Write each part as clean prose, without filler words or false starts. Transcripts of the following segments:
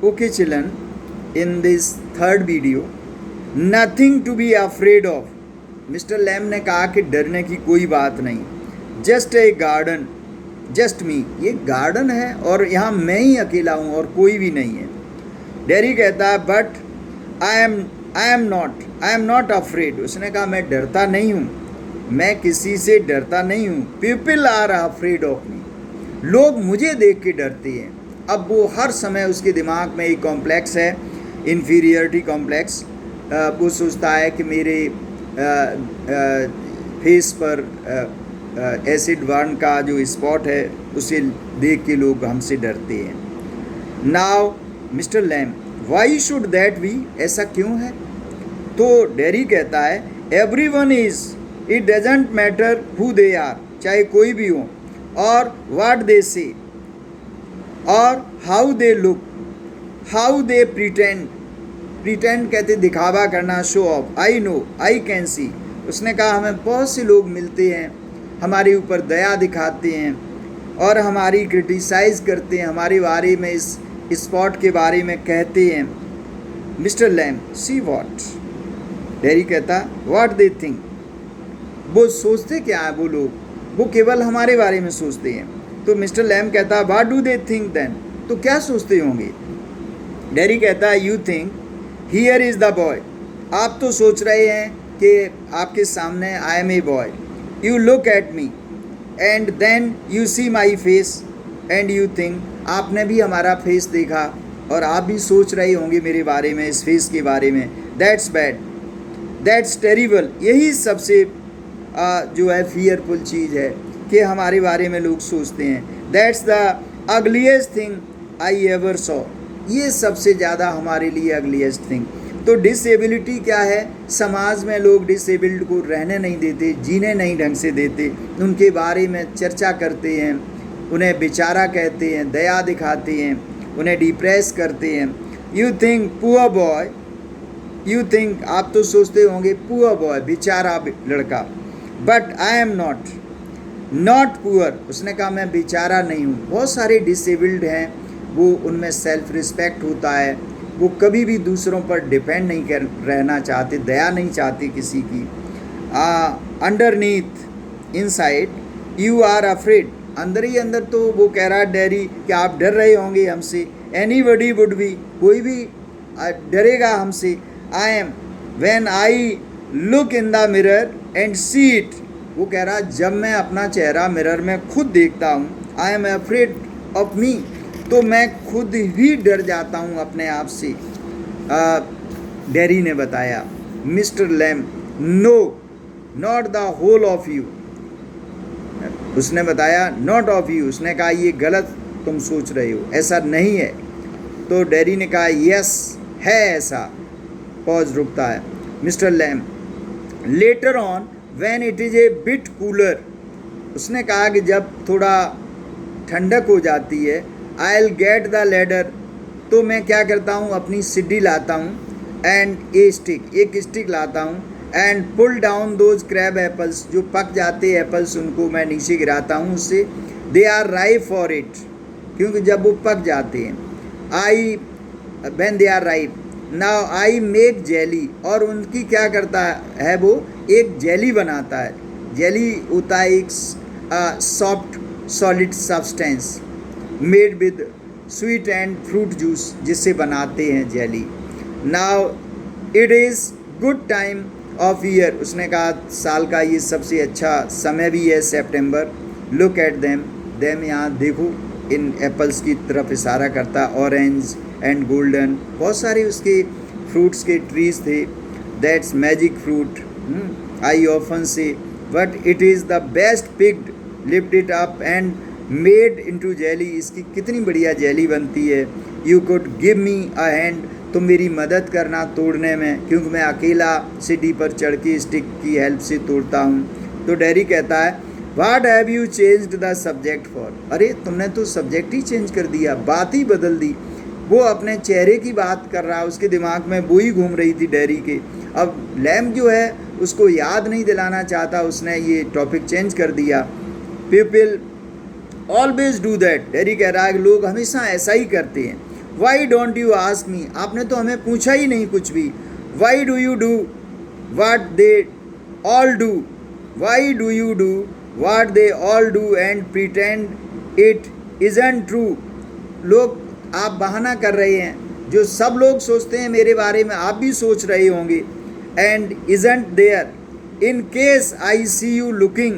Okay, children, in this third video, nothing to be afraid of. Mister Lam ने कहा कि डरने की कोई बात नहीं. Just a garden, just me. ये गार्डन है और यहाँ मैं ही अकेला हूँ और कोई भी नहीं है. डेरी कहता है but I am not afraid. उसने कहा मैं डरता नहीं हूँ, मैं किसी से डरता नहीं हूँ. People are afraid of me. लोग मुझे देख के डरते हैं. अब वो हर समय उसके दिमाग में एक कॉम्प्लेक्स है, इन्फीरियरिटी कॉम्प्लेक्स. वो सोचता है कि मेरे फेस पर एसिड बर्न का जो स्पॉट है उसे देख के लोग हमसे डरते हैं. Now mister Lam, why should that be? ऐसा क्यों है? तो डेरी कहता है everyone is, it doesn't matter who they are, चाहे कोई भी हो, और व्हाट दे से, और how they look, how they pretend. Pretend कहते दिखावा करना, show off. I know, I can see. उसने कहा हमें बहुत से लोग मिलते हैं, हमारे ऊपर दया दिखाते हैं और हमारी क्रिटिसाइज़ करते हैं, हमारे बारे में इस स्पॉट के बारे में कहते हैं. Mister Lam, see what. Derry कहता व्हाट दे थिंक. वो सोचते क्या है वो लोग? वो केवल हमारे बारे में सोचते हैं. तो मिस्टर लैम कहता what do they think then. तो क्या सोचते होंगे? डेरी कहता है you think here is the boy. आप तो सोच रहे हैं कि आपके सामने I am a boy. You look at me and then you see my face and you think. आपने भी हमारा फेस देखा और आप भी सोच रहे होंगे मेरे बारे में, इस फेस के बारे में. That's bad, that's terrible. यही सबसे जो है फियरफुल चीज़ है कि हमारे बारे में लोग सोचते हैं. That's the ugliest thing I ever saw. ये सबसे ज़्यादा हमारे लिए अगलीस्ट थिंग. तो डिसेबिलिटी क्या है? समाज में लोग डिसेबल्ड को रहने नहीं देते, जीने नहीं ढंग से देते, उनके बारे में चर्चा करते हैं, उन्हें बेचारा कहते हैं, दया दिखाते हैं, उन्हें डिप्रेस करते हैं. You think poor boy, you think, आप तो सोचते होंगे पुअर बॉय, बेचारा लड़का. But I am not poor. उसने कहा मैं बेचारा नहीं हूँ. बहुत सारे डिसेबल्ड हैं, वो उनमें सेल्फ रिस्पेक्ट होता है, वो कभी भी दूसरों पर डिपेंड नहीं कर रहना चाहते, दया नहीं चाहते किसी की. Underneath, inside you are afraid. अंदर ही अंदर तो वो कह रहा है डेरी कि आप डर रहे होंगे हमसे. एनीबडी वुड बी, कोई भी डरेगा हमसे. I am, when I look in the mirror and see it. वो कह रहा जब मैं अपना चेहरा मिरर में खुद देखता हूँ, आई एम अफ्रेड ऑफ मी, तो मैं खुद ही डर जाता हूँ अपने आप से. डेरी ने बताया. Mister Lam, no, not the whole of you. उसने बताया नॉट ऑफ यू. उसने कहा ये गलत तुम सोच रहे हो, ऐसा नहीं है. तो डेरी ने कहा यस है ऐसा. पॉज रुकता है. Mister Lam, later on when it is a bit cooler. उसने कहा कि जब थोड़ा ठंडक हो जाती है, I will get the ladder. तो मैं क्या करता हूँ, अपनी सीढ़ी लाता हूँ एंड ए स्टिक, एक स्टिक लाता हूँ, and pull down those crab apples. जो पक जाते एप्पल्स उनको मैं नीचे गिराता हूँ उससे. They are ripe for it, क्योंकि जब वो पक जाते हैं. I when they are ripe, now I make jelly. और उनकी क्या करता है, वो एक जेली बनाता है. जेली होता है एक soft solid substance made with sweet and fruit juice, जिससे बनाते हैं jelly. Now it is good time of year. उसने कहा साल का ये सबसे अच्छा समय भी है, सितंबर. Look at them. देम यहाँ देखो, इन एप्पल्स की तरफ इशारा करता. ऑरेंज एंड गोल्डन, बहुत सारे उसके फ्रूट्स के ट्रीज थे. That's magic fruit, I often say, but it is the best picked, lift it up and made into jelly. इसकी कितनी बढ़िया जेली बनती है. You could give me a hand. तुम मेरी मदद करना तोड़ने में, क्योंकि मैं अकेला सीढ़ी पर चढ़ के स्टिक की हेल्प से तोड़ता हूँ. तो डेरी कहता है what have you changed the subject for. अरे तुमने तो सब्जेक्ट ही चेंज कर दिया, बात ही बदल दी. वो अपने चेहरे की बात कर रहा, उसके दिमाग में वो ही घूम रही थी डेरी के. अब लैम जो है उसको याद नहीं दिलाना चाहता, उसने ये टॉपिक चेंज कर दिया. People always do that. Dairy कह रहा है कि लोग हमेशा ऐसा ही करते हैं. Why don't you ask me, आपने तो हमें पूछा ही नहीं कुछ भी. Why do you do watt they all do, why do you do watt they all do and pretend it isn't true. लोग, आप बहाना कर रहे हैं, जो सब लोग सोचते हैं मेरे बारे में आप भी सोच रहे होंगे. And isn't there in case I see you looking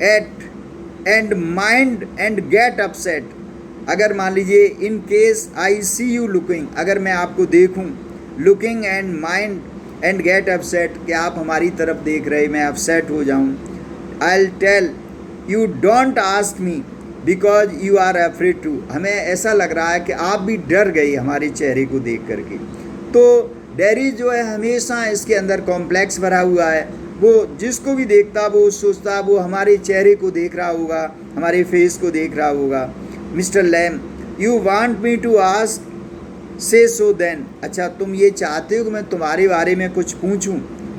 at and mind and get upset. अगर मान लीजिए in case I see you looking, अगर मैं आपको देखूं, looking and mind and get upset, कि आप हमारी तरफ देख रहे, मैं अपसेट हो जाऊं. I will tell you don't ask me because you are afraid to. हमें ऐसा लग रहा है कि आप भी डर गई हमारे चेहरे को देख करके. तो डेरी जो है हमेशा इसके अंदर कॉम्प्लेक्स भरा हुआ है. वो जिसको भी देखता वो सोचता वो हमारे चेहरे को देख रहा होगा, हमारे फेस को देख रहा होगा. Mister Lam, you want me to ask, say so then. अच्छा, तुम ये चाहते हो कि मैं तुम्हारे बारे में कुछ पूछूं?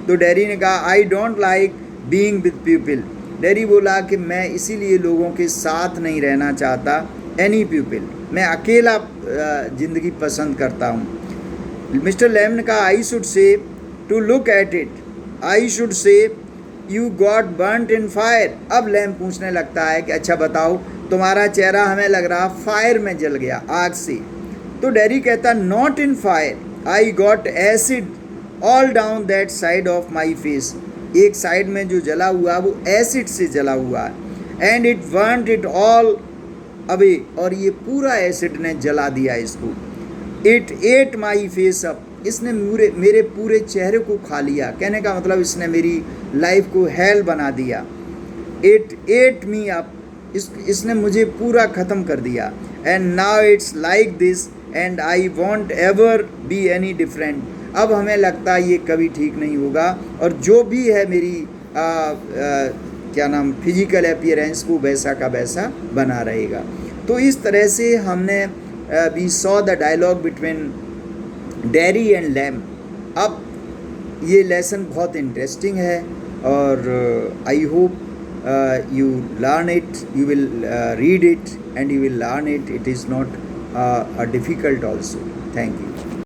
तो डेरी ने कहा I don't like being with people. Dairy बोला कि मैं इसीलिए लोगों के साथ नहीं रहना चाहता. एनी पीपल, मैं अकेला ज़िंदगी पसंद करता हूँ. मिस्टर लैम ने कहा I should say to look at it, I should say you got burnt in fire. अब लैम पूछने लगता है कि अच्छा बताओ, तुम्हारा चेहरा हमें लग रहा फायर में जल गया, आग से. तो डेरी कहता not in fire, I got acid all down that side of my face. एक साइड में जो जला हुआ वो एसिड से जला हुआ है. And it burnt it all away, और ये पूरा एसिड ने जला दिया इसको. It at my face up, इसने मेरे पूरे चेहरे को खा लिया. कहने का मतलब इसने मेरी लाइफ को हेल बना दिया. इट एट मी अप, इसने मुझे पूरा ख़त्म कर दिया. And now it's like this and I want ever be any different. अब हमें लगता है ये कभी ठीक नहीं होगा, और जो भी है मेरी क्या नाम फिजिकल अपीयरेंस वो वैसा का वैसा बना रहेगा. तो इस तरह से हमने we saw the dialogue between Derry and Lam. अब ये लेसन बहुत इंटरेस्टिंग है, और I hope you learn it, you will read it and you will learn it. It is not difficult also. Thank you.